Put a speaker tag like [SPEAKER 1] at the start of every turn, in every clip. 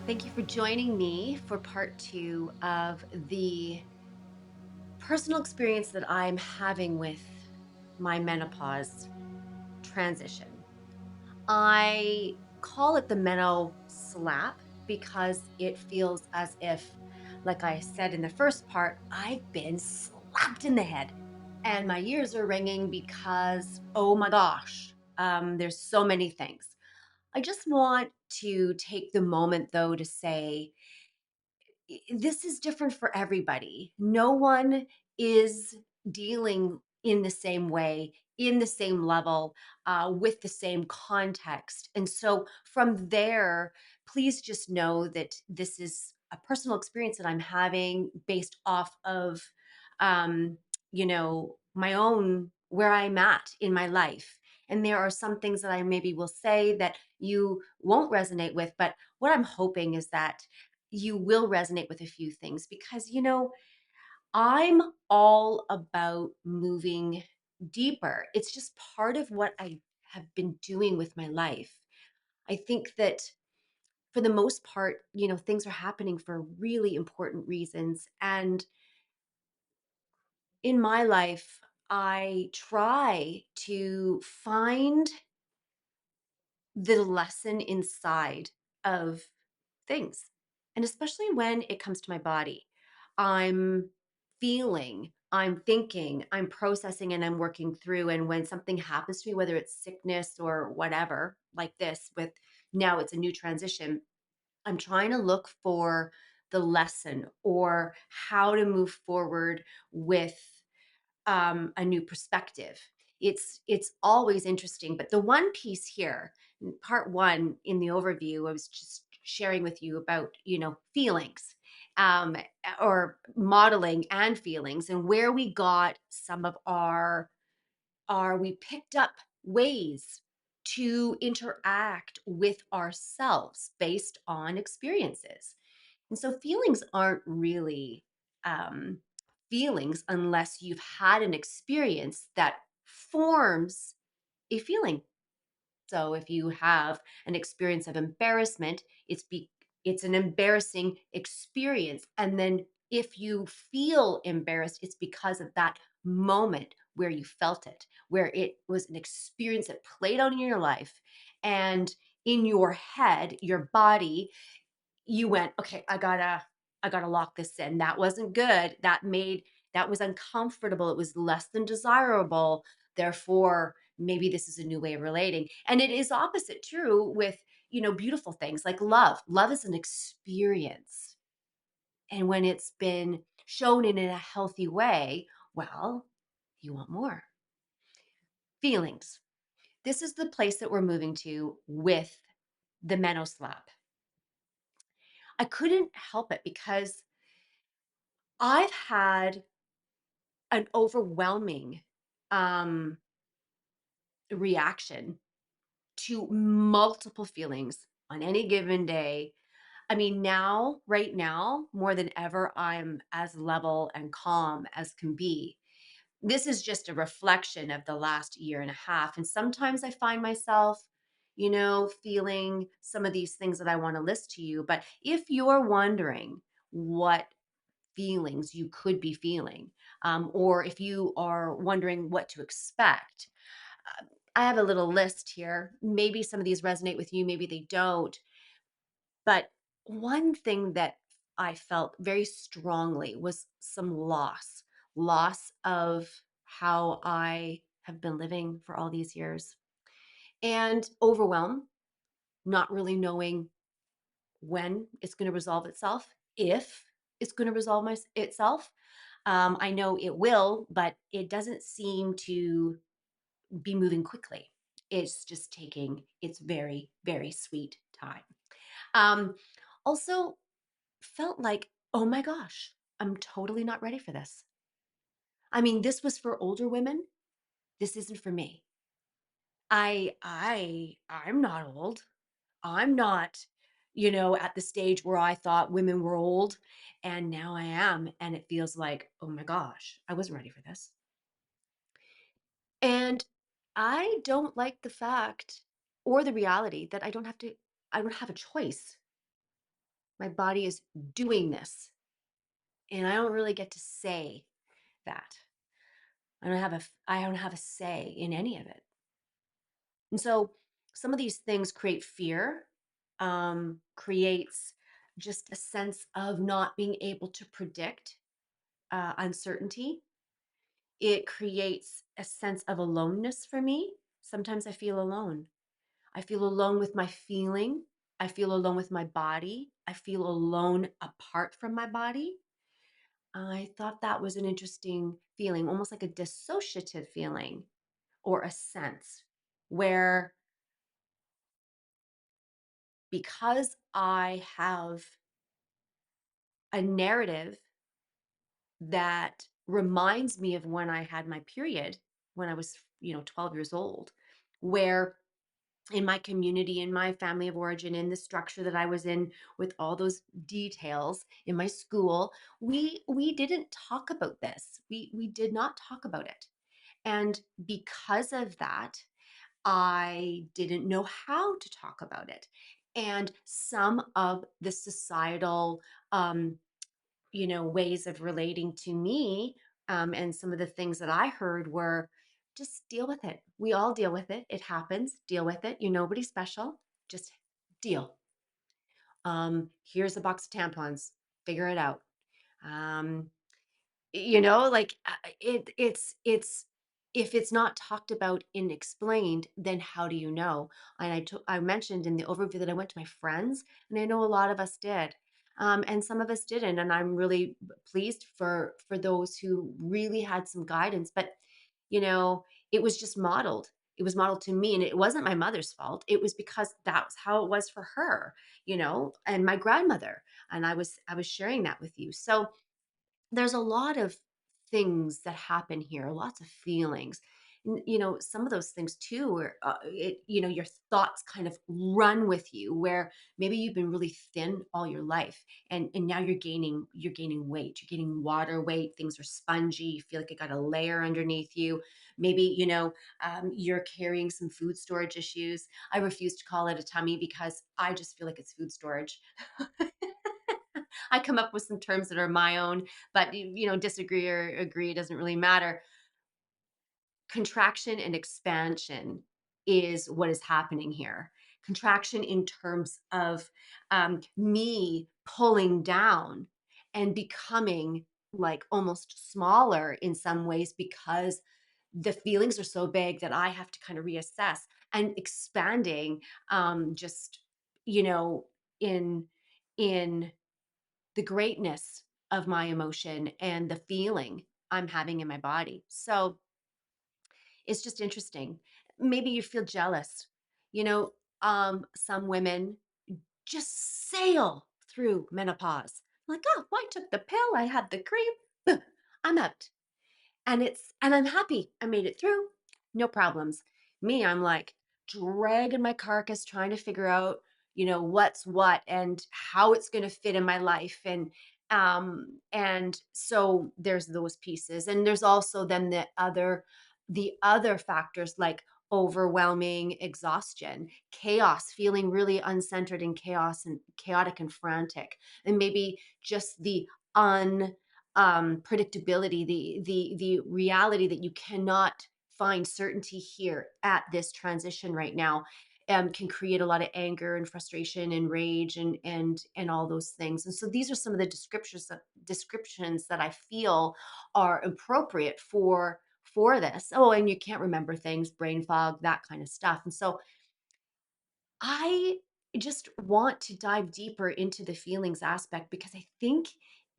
[SPEAKER 1] Thank you for joining me for part two of the personal experience that I'm having with my menopause transition. I call it the meno slap because it feels as if, like I said in the first part, I've been slapped in the head and my ears are ringing because, oh my gosh, there's so many things. I just want to take the moment though to say, this is different for everybody. No one is dealing in the same way, in the same level, with the same context. And so from there, please just know that this is a personal experience that I'm having based off of, um, my own where I'm at in my life. And there are some things that I maybe will say that you won't resonate with. But what I'm hoping is that you will resonate with a few things because, I'm all about moving deeper. It's just part of what I have been doing with my life. I think that for the most part, things are happening for really important reasons. And in my life, I try to find the lesson inside of things. And especially when it comes to my body, I'm feeling, I'm thinking, I'm processing, and I'm working through. And when something happens to me, whether it's sickness or whatever, like this, with now it's a new transition, I'm trying to look for the lesson or how to move forward with a new perspective. It's always interesting, but the one piece here, in part one in the overview, I was just sharing with you about feelings, um, or modeling and feelings, and where we got some of our we picked up ways to interact with ourselves based on experiences. And so feelings aren't really um, feelings unless you've had an experience that forms a feeling. So if you have an experience of embarrassment, it's an embarrassing experience. And then if you feel embarrassed, it's because of that moment where you felt it, where it was an experience that played out in your life. And in your head, your body, you went, okay, I gotta lock this in. That wasn't good. That was uncomfortable. It was less than desirable. Therefore, maybe this is a new way of relating. And it is opposite true with, beautiful things like love. Love is an experience. And when it's been shown in a healthy way, well, you want more. Feelings. This is the place that we're moving to with the Menoslap. I couldn't help it because I've had an overwhelming um, reaction to multiple feelings on any given day. I mean, now, right now, more than ever, I'm as level and calm as can be. This is just a reflection of the last year and a half. And sometimes I find myself, feeling some of these things that I want to list to you. But if you're wondering what feelings you could be feeling, or if you are wondering what to expect. I have a little list here. Maybe some of these resonate with you, maybe they don't. But one thing that I felt very strongly was some loss of how I have been living for all these years, and overwhelm, not really knowing when it's going to resolve itself, if it's going to resolve itself. I know it will, but it doesn't seem to be moving quickly. It's just taking its very, very sweet time. Um, Also, felt like, oh my gosh, I'm totally not ready for this. I mean, this was for older women. This isn't for me. I'm not old. I'm not, at the stage where I thought women were old, and now I am. And it feels like, oh my gosh, I wasn't ready for this. And I don't like the fact or the reality that I don't have a choice. My body is doing this. And I don't really get to say that. I don't have a say in any of it. And so some of these things create fear, creates just a sense of not being able to predict uncertainty. It creates a sense of aloneness for me. Sometimes I feel alone. I feel alone with my feeling. I feel alone with my body. I feel alone apart from my body. I thought that was an interesting feeling, almost like a dissociative feeling or a sense where, because I have a narrative that reminds me of when I had my period, when I was, 12 years old, where in my community, in my family of origin, in the structure that I was in, with all those details in my school, we didn't talk about this. We did not talk about it. And because of that, I didn't know how to talk about it. And some of the societal ways of relating to me, and some of the things that I heard were, just deal with it. We all deal with it. It happens. Deal with it. You're nobody special. Just deal. Here's a box of tampons. Figure it out. Um, like, it's if it's not talked about and explained, then how do you know? And I mentioned in the overview that I went to my friends, and I know a lot of us did, and some of us didn't, and I'm really pleased for those who really had some guidance. But you know it was just modeled. It was modeled to me, and it wasn't my mother's fault. It was because that was how it was for her, and my grandmother. And I was sharing that with you. So there's a lot of things that happen here, lots of feelings. Some of those things too, where your thoughts kind of run with you, where maybe you've been really thin all your life, and now you're gaining weight, you're gaining water weight, things are spongy, you feel like it got a layer underneath you. Maybe you're carrying some food storage issues. I refuse to call it a tummy because I just feel like it's food storage. I come up with some terms that are my own, but disagree or agree, it doesn't really matter. Contraction and expansion is what is happening here. Contraction in terms of me pulling down and becoming like almost smaller in some ways, because the feelings are so big that I have to kind of reassess, and expanding, just you know in in the greatness of my emotion and the feeling I'm having in my body. So it's just interesting. Maybe you feel jealous. You know, some women just sail through menopause. Like, oh, I took the pill, I had the cream, I'm out. And I'm happy. I made it through. No problems. Me, I'm like dragging my carcass, trying to figure out, what's what and how it's going to fit in my life. And so there's those pieces. And there's also then the other factors, like overwhelming exhaustion, chaos, feeling really uncentered and chaos and chaotic and frantic, and maybe just the un predictability, the reality that you cannot find certainty here at this transition right now, can create a lot of anger and frustration and rage and all those things. And so these are some of the descriptions that I feel are appropriate for this. Oh, and you can't remember things, brain fog, that kind of stuff. And so I just want to dive deeper into the feelings aspect, because I think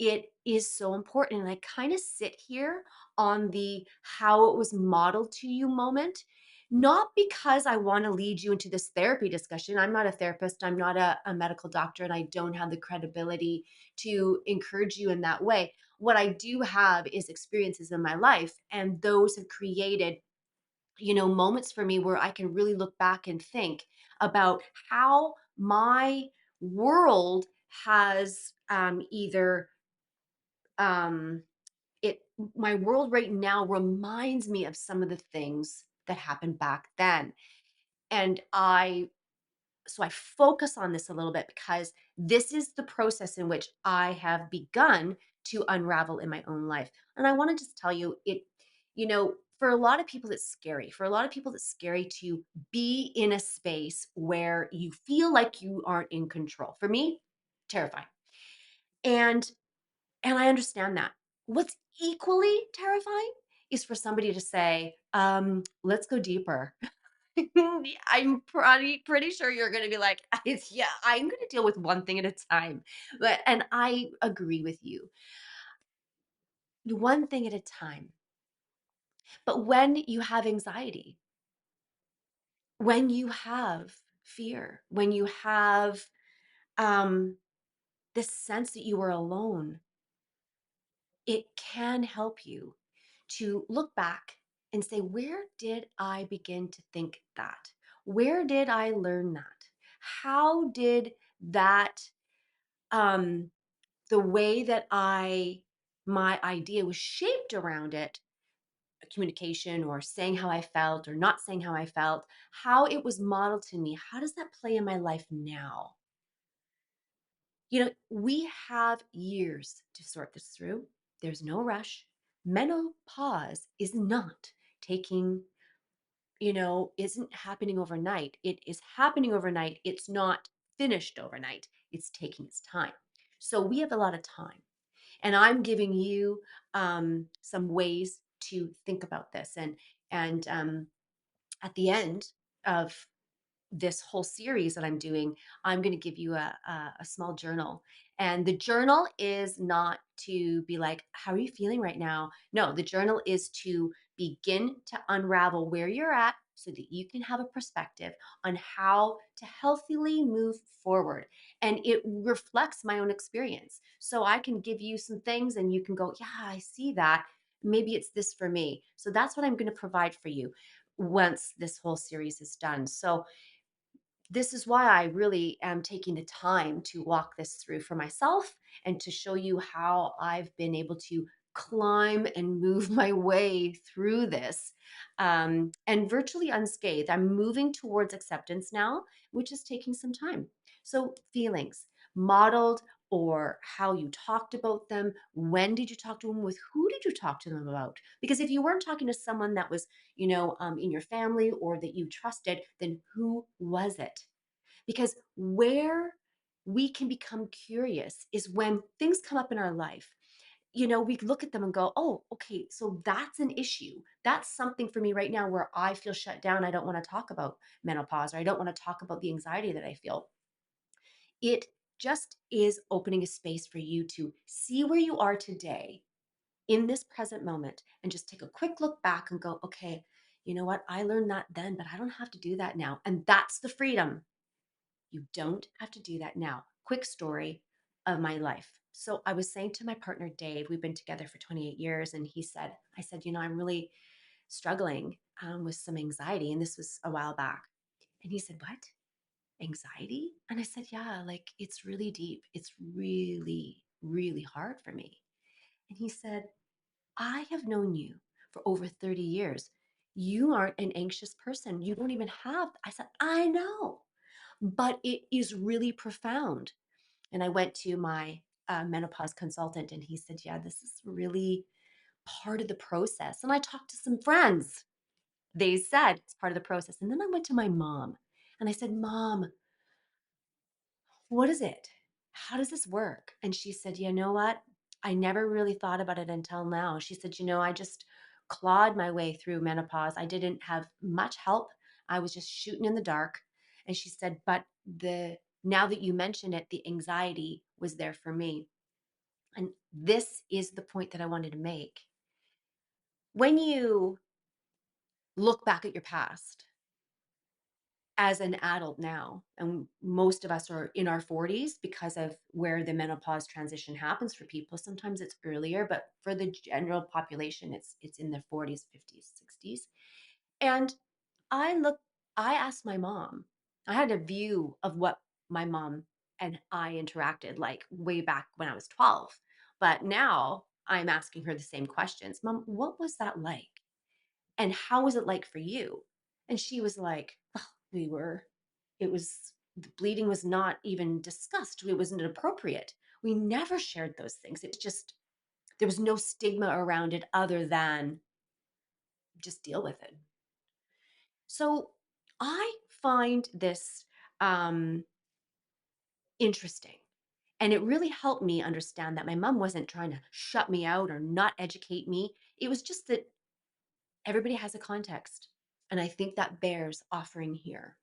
[SPEAKER 1] it is so important. And I kind of sit here on the how it was modeled to you moment, not because I want to lead you into this therapy discussion. I'm not a therapist, I'm not a medical doctor, and I don't have the credibility to encourage you in that way. What I do have is experiences in my life, and those have created moments for me where I can really look back and think about how my world has, either um it my world right now reminds me of some of the things that happened back then. And I So I focus on this a little bit because this is the process in which I have begun to unravel in my own life. And I want to just tell you, for a lot of people, it's scary. For a lot of people, it's scary to be in a space where you feel like you aren't in control. For me, terrifying. And and I understand that. What's equally terrifying is for somebody to say, let's go deeper. I'm pretty sure you're gonna be like, "It's yeah, I'm gonna deal with one thing at a time." And I agree with you. One thing at a time. But when you have anxiety, when you have fear, when you have um, this sense that you are alone, it can help you to look back and say, where did I begin to think that? Where did I learn that? How did that um the way that my idea was shaped around it, communication or saying how I felt or not saying how I felt, how it was modeled to me, how does that play in my life now? We have years to sort this through. There's no rush. Menopause is not taking, isn't happening overnight. It is happening overnight. It's not finished overnight. It's taking its time. So we have a lot of time. And I'm giving you some ways to think about this. And at the end of this whole series that I'm doing, I'm going to give you a small journal. And the journal is not to be like, how are you feeling right now? No, the journal is to begin to unravel where you're at so that you can have a perspective on how to healthily move forward. And it reflects my own experience. So I can give you some things and you can go, yeah, I see that. Maybe it's this for me. So that's what I'm going to provide for you once this whole series is done. So this is why I really am taking the time to walk this through for myself and to show you how I've been able to climb and move my way through this and virtually unscathed. I'm moving towards acceptance now, which is taking some time. So, feelings modeled or how you talked about them. When did you talk to them? With who did you talk to them about? Because if you weren't talking to someone that was in your family or that you trusted, then who was it? Because where we can become curious is when things come up in our life. We look at them and go, oh, okay, so that's an issue. That's something for me right now where I feel shut down. I don't want to talk about menopause or I don't want to talk about the anxiety that I feel. It just is opening a space for you to see where you are today in this present moment and just take a quick look back and go, okay, you know what? I learned that then, but I don't have to do that now. And that's the freedom. You don't have to do that now. Quick story of my life. So I was saying to my partner, Dave, we've been together for 28 years. And I said, I'm really struggling with some anxiety. And this was a while back. And he said, what? Anxiety? And I said, yeah, like it's really deep. It's really, really hard for me. And he said, I have known you for over 30 years. You aren't an anxious person. You don't even have. I said, I know, but it is really profound. And I went to my menopause consultant and he said, yeah, this is really part of the process. And I talked to some friends. They said it's part of the process. And then I went to my mom and I said, Mom, what is it? How does this work? And she said, you know what? I never really thought about it until now. She said, I just clawed my way through menopause. I didn't have much help. I was just shooting in the dark. And she said, but now that you mention it, the anxiety was there for me. And this is the point that I wanted to make. When you look back at your past, as an adult now, and most of us are in our 40s because of where the menopause transition happens for people. Sometimes it's earlier, but for the general population, it's in their 40s, 50s, 60s. And I look, I asked my mom, I had a view of what my mom and I interacted like way back when I was 12. But now I'm asking her the same questions. Mom, what was that like? And how was it like for you? And she was like, well, it was the bleeding was not even discussed. It wasn't appropriate. We never shared those things. It was just, there was no stigma around it other than just deal with it. So I find this um, interesting. And it really helped me understand that my mom wasn't trying to shut me out or not educate me. It was just that everybody has a context. And I think that bears offering here.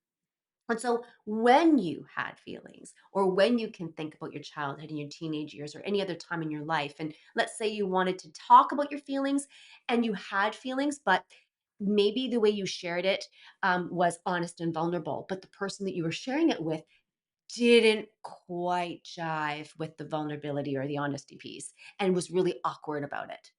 [SPEAKER 1] And so when you had feelings, or when you can think about your childhood and your teenage years, or any other time in your life, and let's say you wanted to talk about your feelings and you had feelings, but maybe the way you shared it was honest and vulnerable, but the person that you were sharing it with didn't quite jive with the vulnerability or the honesty piece and was really awkward about it.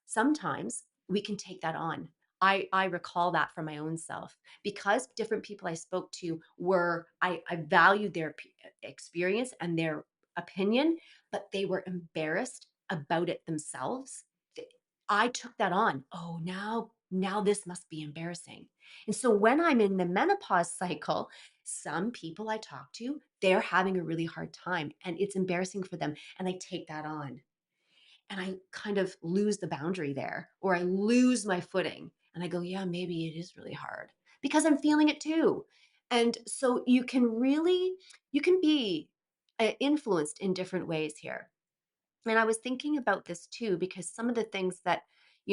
[SPEAKER 1] Sometimes we can take that on. I recall that from my own self because different people I spoke to were, I valued their experience and their opinion, but they were embarrassed about it themselves. I took that on. Oh, now this must be embarrassing. And so when I'm in the menopause cycle, some people I talk to, they're having a really hard time and it's embarrassing for them. And I take that on and I kind of lose the boundary there, or I lose my footing. And I go, yeah, maybe it is really hard because I'm feeling it too. And so you can be influenced in different ways here. And I was thinking about this too, because some of the things that,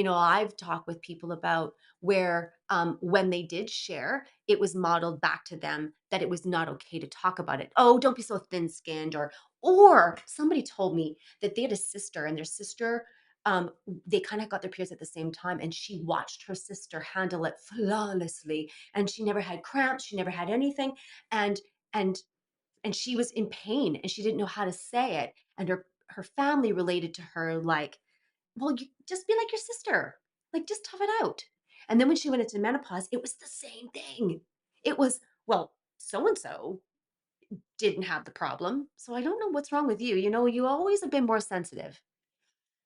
[SPEAKER 1] I've talked with people about where when they did share, it was modeled back to them that it was not okay to talk about it. Oh, don't be so thin skinned. Or somebody told me that they had a sister and their sister, they kind of got their periods at the same time. And she watched her sister handle it flawlessly. And she never had cramps. She never had anything. And, and and she was in pain and she didn't know how to say it, and her family related to her like, well, you just be like your sister, like just tough it out. And then when she went into menopause, it was the same thing. It was, well, so and so didn't have the problem, so I don't know what's wrong with you. You always have been more sensitive.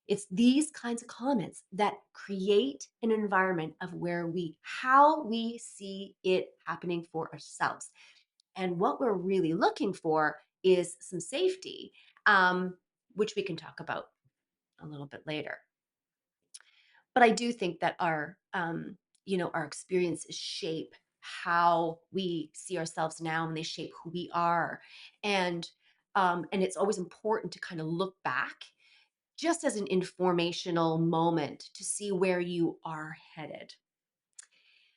[SPEAKER 1] It's these kinds of comments that create an environment of where how we see it happening for ourselves. And what we're really looking for is some safety, which we can talk about a little bit later. But I do think that our experiences shape how we see ourselves now, and they shape who we are. And it's always important to kind of look back just as an informational moment to see where you are headed.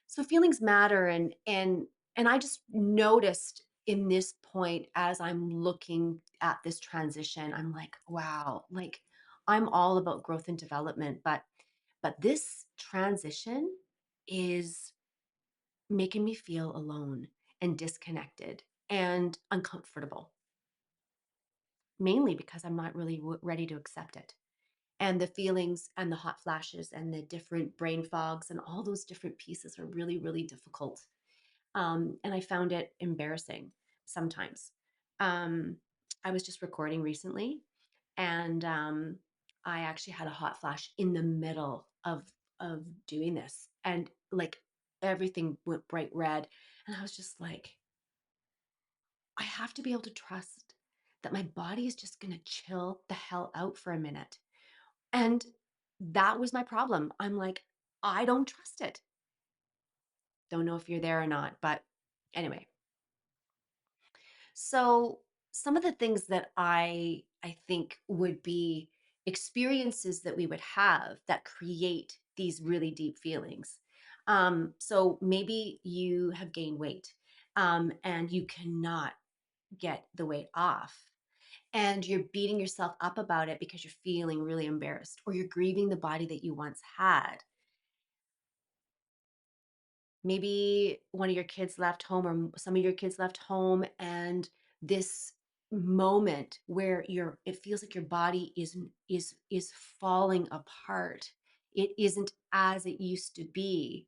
[SPEAKER 1] So feelings matter, and I just noticed in this point as I'm looking at this transition, I'm like, wow, like I'm all about growth and development, but this transition is making me feel alone and disconnected and uncomfortable, mainly because I'm not really ready to accept it. And the feelings and the hot flashes and the different brain fogs and all those different pieces are really, really difficult. And I found it embarrassing sometimes. Um, I was just recording recently, and I actually had a hot flash in the middle of doing this, and like everything went bright red, and I was just like, I have to be able to trust that my body is just gonna chill the hell out for a minute. And that was my problem. I'm like, I don't trust it. Don't know if you're there or not, but anyway. So some of the things that I think would be experiences that we would have that create these really deep feelings. So maybe you have gained weight, and you cannot get the weight off. And you're beating yourself up about it because you're feeling really embarrassed, or you're grieving the body that you once had. Maybe one of your kids left home, or some of your kids left home, and this moment where it feels like your body is falling apart. It isn't as it used to be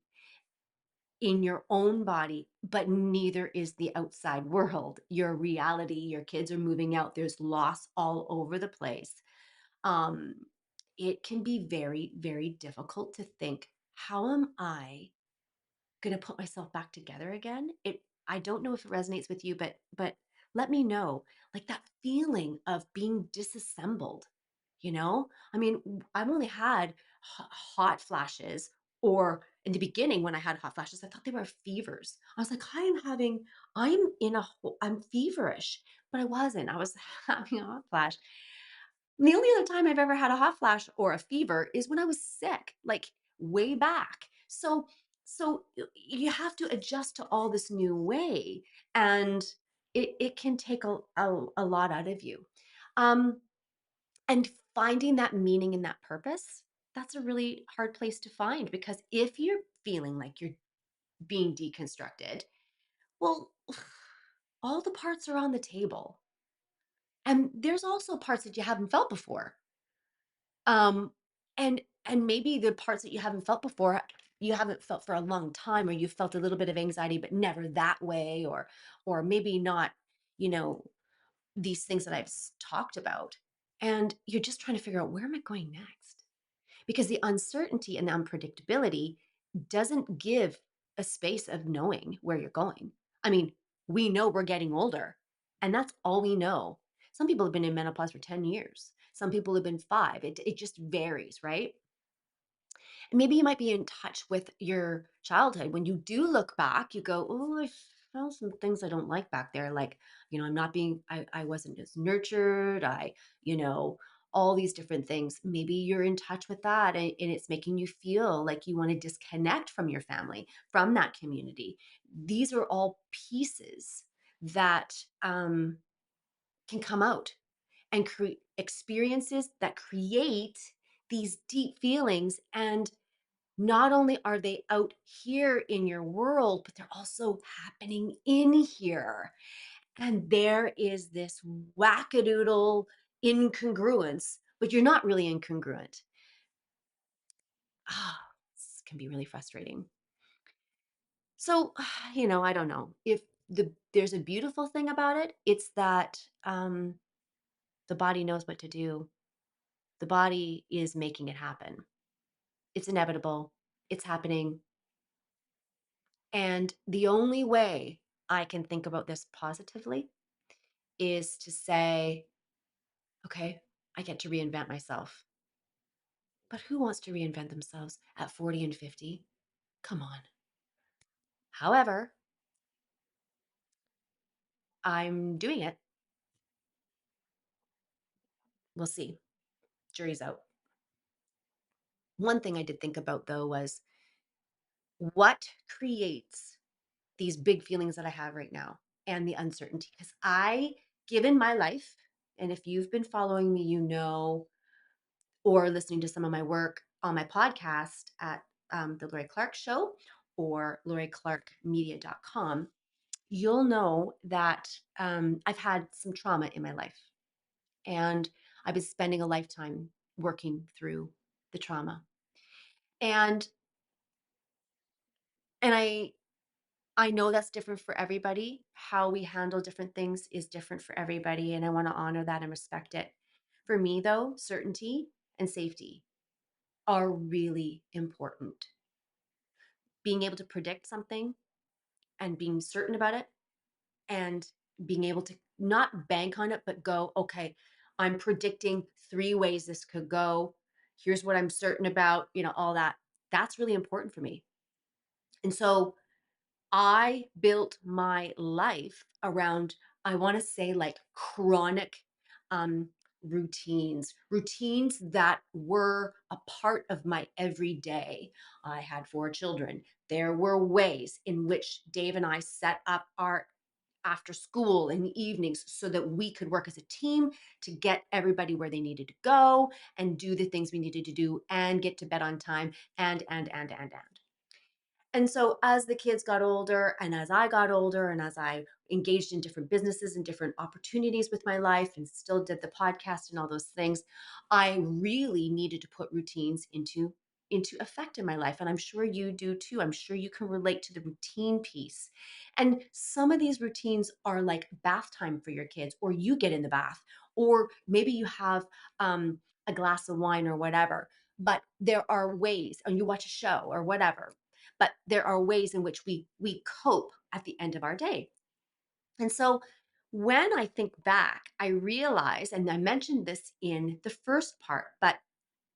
[SPEAKER 1] in your own body, but neither is the outside world, your reality. Your kids are moving out, there's loss all over the place. um it can be very, very difficult to think, how am I going to put myself back together again? I don't know if it resonates with you, but let me know. Like that feeling of being disassembled, you know? I mean, I've only had hot flashes, or in the beginning when I had hot flashes, I thought they were fevers. I was like, I'm feverish, but I wasn't. I was having a hot flash. And the only other time I've ever had a hot flash or a fever is when I was sick, like way back. So you have to adjust to all this new way, and it can take a lot out of you. Um, and finding that meaning and that purpose, that's a really hard place to find, because if you're feeling like you're being deconstructed, well, all the parts are on the table. And there's also parts that you haven't felt before. Um, and maybe the parts that you haven't felt before, you haven't felt for a long time, or you felt a little bit of anxiety, but never that way, or maybe not, you know, these things that talked about. And you're just trying to figure out, where am I going next? Because the uncertainty and the unpredictability doesn't give a space of knowing where you're going. I mean, we know we're getting older, and that's all we know. Some people have been in menopause for 10 years. Some people have been 5. It just varies, right? And maybe you might be in touch with your childhood. When you do look back, you go, oh, I found some things I don't like back there. Like, I wasn't as nurtured. You know, all these different things. Maybe you're in touch with that, and it's making you feel like you want to disconnect from your family, from that community. These are all pieces that can come out and create experiences that create these deep feelings. And not only are they out here in your world, but they're also happening in here. And there is this wackadoodle incongruence, but you're not really incongruent. This can be really frustrating. So, I don't know if there's a beautiful thing about it. It's that the body knows what to do. The body is making it happen. It's inevitable. It's happening. And the only way I can think about this positively is to say, okay, I get to reinvent myself. But who wants to reinvent themselves at 40 and 50? Come on. However, I'm doing it. We'll see. Jury's out. One thing I did think about, though, was what creates these big feelings that I have right now and the uncertainty. Because given my life, and if you've been following me, or listening to some of my work on my podcast at the Lori Clarke Show or LoriClarkeMedia.com, you'll know that I've had some trauma in my life, and I've been spending a lifetime working through the trauma. And and I know that's different for everybody. How we handle different things is different for everybody, and I want to honor that and respect it. For me, though, certainty and safety are really important. Being able to predict something and being certain about it, and being able to not bank on it, but go, okay, I'm predicting 3 ways this could go. Here's what I'm certain about, all that. That's really important for me. And so I built my life around, I want to say, like chronic um, routines that were a part of my everyday. I had 4 children. There were ways in which Dave and I set up our after school in the evenings so that we could work as a team to get everybody where they needed to go and do the things we needed to do and get to bed on time, and. And so as the kids got older, and as I got older, and as I engaged in different businesses and different opportunities with my life, and still did the podcast and all those things, I really needed to put routines into effect in my life. And I'm sure you do too. I'm sure you can relate to the routine piece. And some of these routines are like bath time for your kids, or you get in the bath, or maybe you have a glass of wine or whatever. But there are ways, and you watch a show or whatever. but there are ways in which we cope at the end of our day. And so when I think back, I realize, and I mentioned this in the first part, but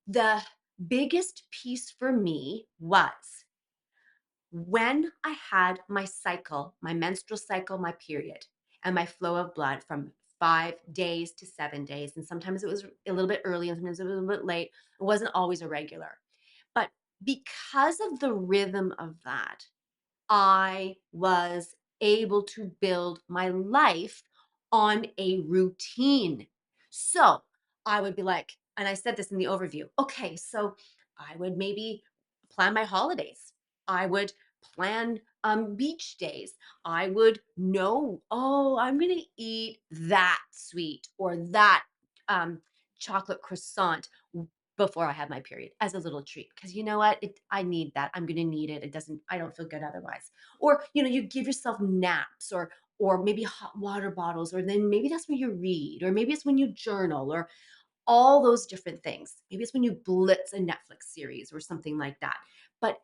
[SPEAKER 1] the biggest piece for me was when I had my cycle, my menstrual cycle, my period, and my flow of blood from 5 days to 7 days. And sometimes it was a little bit early and sometimes it was a little bit late. It wasn't always irregular. But because of the rhythm of that, I was able to build my life on a routine. So I would be like, and I said this in the overview. Okay, so I would maybe plan my holidays. I would plan beach days. I would know, oh, I'm going to eat that sweet or that um, chocolate croissant before I have my period as a little treat. Because you know what? I need that. I'm going to need it. It doesn't, I don't feel good otherwise. Or, you give yourself naps or maybe hot water bottles, or then maybe that's when you read, or maybe it's when you journal, or all those different things. Maybe it's when you blitz a Netflix series or something like that. But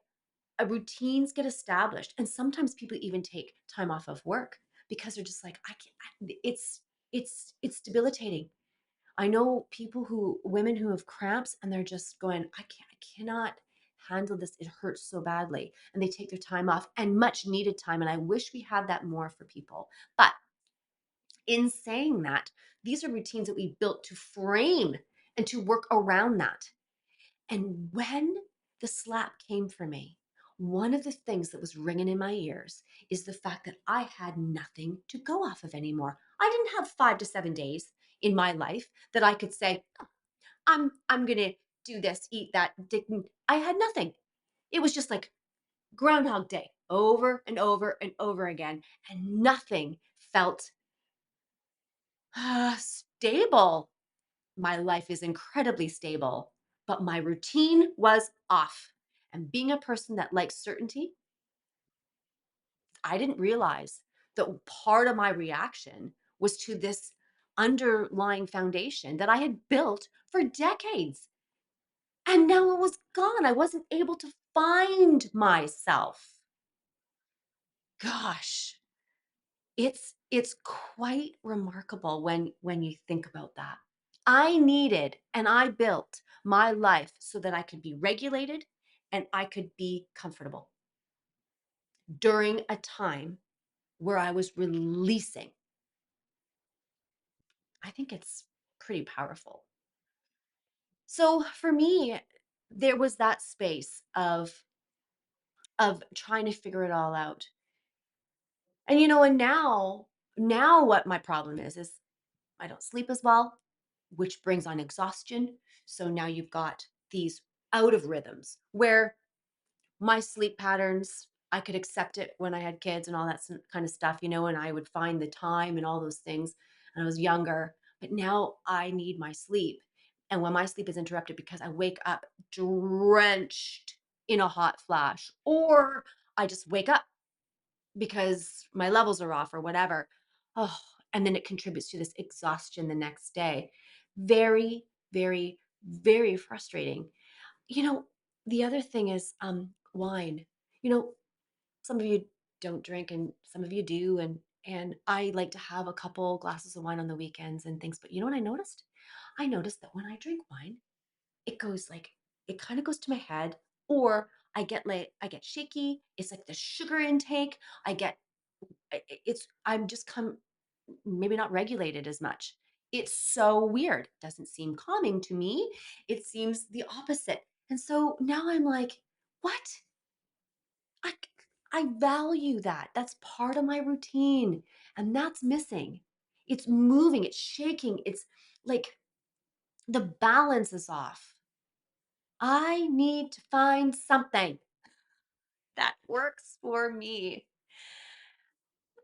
[SPEAKER 1] routines get established. And sometimes people even take time off of work because they're just like, I can't, it's debilitating. I know women who have cramps and they're just going, I cannot handle this. It hurts so badly. And they take their time off and much needed time. And I wish we had that more for people. But in saying that, these are routines that we built to frame and to work around that. And when the slap came for me, one of the things that was ringing in my ears is the fact that I had nothing to go off of anymore. I didn't have 5 to 7 days in my life that I could say, I'm gonna do this, eat that. I had nothing. It was just like Groundhog Day over and over and over again, and nothing felt stable. My life is incredibly stable, but my routine was off. And being a person that likes certainty, I didn't realize that part of my reaction was to this underlying foundation that I had built for decades. And now it was gone. I wasn't able to find myself. Gosh, it's quite remarkable when you think about that. I needed and I built my life so that I could be regulated and I could be comfortable during a time where I was releasing. I think it's pretty powerful. So for me, there was that space of trying to figure it all out. And and now what my problem is I don't sleep as well, which brings on exhaustion. So now you've got these out of rhythms where my sleep patterns, I could accept it when I had kids and all that kind of stuff, and I would find the time and all those things when I was younger. But now I need my sleep. And when my sleep is interrupted because I wake up drenched in a hot flash, or I just wake up because my levels are off or whatever. Oh, and then it contributes to this exhaustion the next day. Very, very, very frustrating. You know, the other thing is wine. You know, some of you don't drink and some of you do and I like to have a couple glasses of wine on the weekends and things, but you know what I noticed? I noticed that when I drink wine, it goes like it kind of goes to my head, or I get shaky. It's like the sugar intake. I get I'm just maybe not regulated as much. It's so weird. Doesn't seem calming to me. It seems the opposite. And so now I'm like, what? I I value that. That's part of my routine. And that's missing. It's moving, it's shaking. It's like the balance is off. I need to find something that works for me.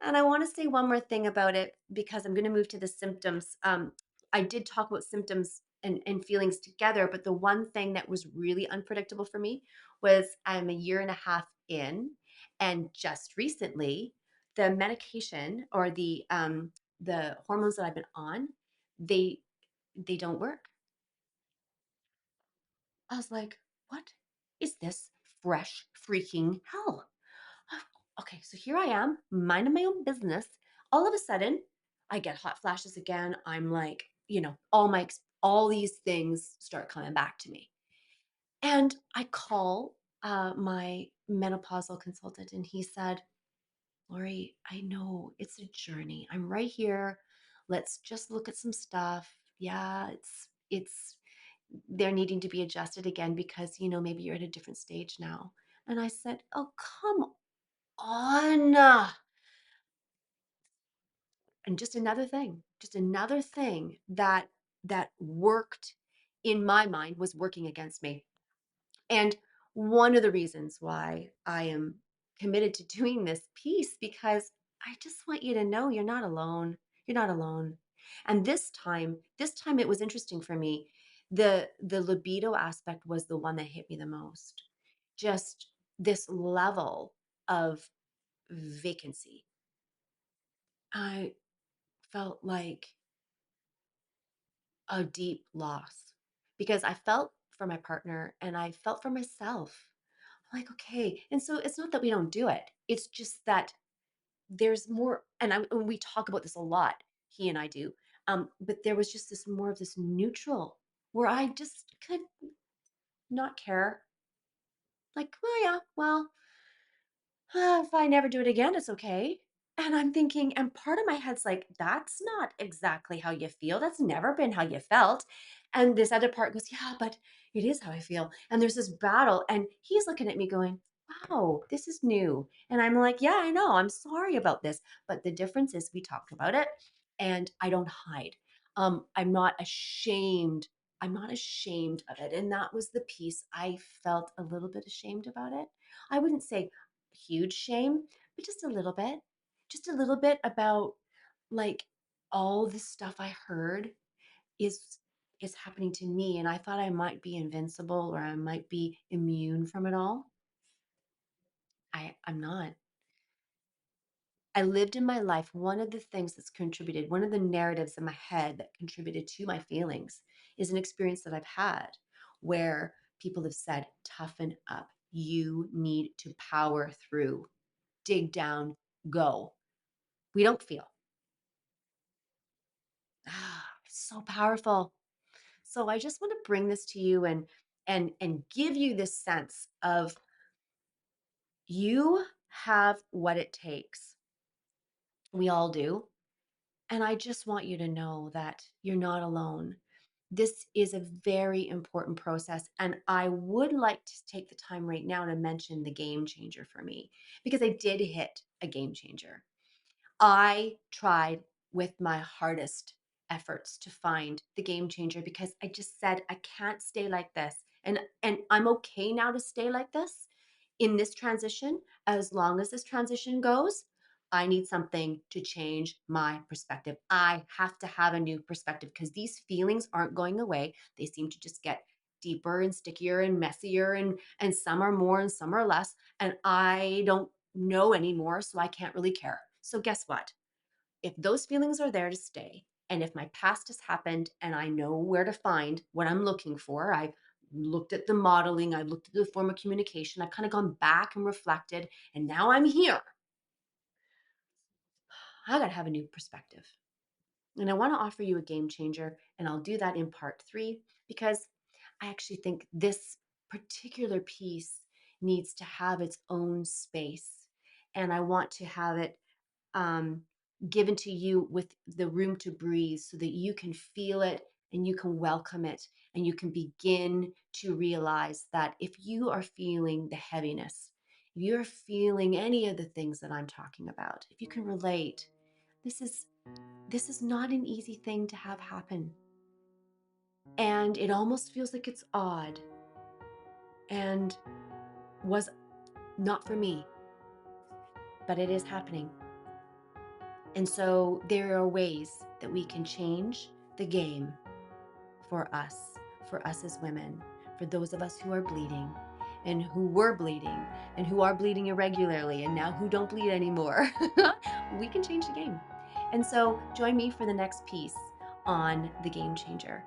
[SPEAKER 1] And I want to say one more thing about it because I'm going to move to the symptoms. I did talk about symptoms and feelings together, but the one thing that was really unpredictable for me was I'm a year and a half in, and just recently, the medication or the hormones that I've been on, they they don't work. I was like, what is this fresh freaking hell. Okay, so here I am, minding my own business. All of a sudden, I get hot flashes again. I'm like, all these things start coming back to me. And I call my menopausal consultant, and he said, Lori, I know it's a journey. I'm right here. Let's just look at some stuff. Yeah, it's they're needing to be adjusted again because, maybe you're at a different stage now. And I said, "Oh, come on." And just another thing that worked in my mind was working against me. And one of the reasons why I am committed to doing this piece, because I just want you to know you're not alone. You're not alone. And this time it was interesting for me. The libido aspect was the one that hit me the most. Just this level of vacancy. I felt like a deep loss because I felt for my partner and I felt for myself. I'm like, okay. And so it's not that we don't do it. It's just that there's more, and we talk about this a lot, he and I do. But there was just this more of this neutral where I just could not care. Like, oh yeah, well, if I never do it again, it's okay. And I'm thinking, and part of my head's like, that's not exactly how you feel. That's never been how you felt. And this other part goes, yeah, but it is how I feel. And there's this battle. And he's looking at me going, wow, this is new. And I'm like, yeah, I know. I'm sorry about this. But the difference is we talk about it and I don't hide. I'm not ashamed. I'm not ashamed of it. And that was the piece I felt a little bit ashamed about it. I wouldn't say huge shame, but just a little bit about like all the stuff I heard is is happening to me, and I thought I might be invincible or I might be immune from it all. I'm not. I lived in my life. One of the things that's contributed, one of the narratives in my head that contributed to my feelings is an experience that I've had where people have said, toughen up. You need to power through, dig down, go. We don't feel. It's so powerful. So I just want to bring this to you and give you this sense of you have what it takes. We all do. And I just want you to know that you're not alone. This is a very important process. And I would like to take the time right now to mention the game changer for me because I did hit a game changer. I tried with my hardest efforts to find the game changer because I just said I can't stay like this. And I'm okay now to stay like this in this transition. As long as this transition goes, I need something to change my perspective. I have to have a new perspective because these feelings aren't going away. They seem to just get deeper and stickier and messier, and some are more and some are less, and I don't know anymore, so I can't really care. So guess what? If those feelings are there to stay, and if my past has happened and I know where to find what I'm looking for, I've looked at the modeling, I've looked at the form of communication, I've kind of gone back and reflected, and now I'm here. I got to have a new perspective. And I want to offer you a game changer, and I'll do that in part 3 because I actually think this particular piece needs to have its own space. And I want to have it um, given to you with the room to breathe so that you can feel it and you can welcome it and you can begin to realize that if you are feeling the heaviness, if you're feeling any of the things that I'm talking about, if you can relate, this is this is not an easy thing to have happen. And it almost feels like it's odd and was not for me, but it is happening. And so there are ways that we can change the game for us as women, for those of us who are bleeding and who were bleeding and who are bleeding irregularly and now who don't bleed anymore. We can change the game. And so join me for the next piece on the game changer.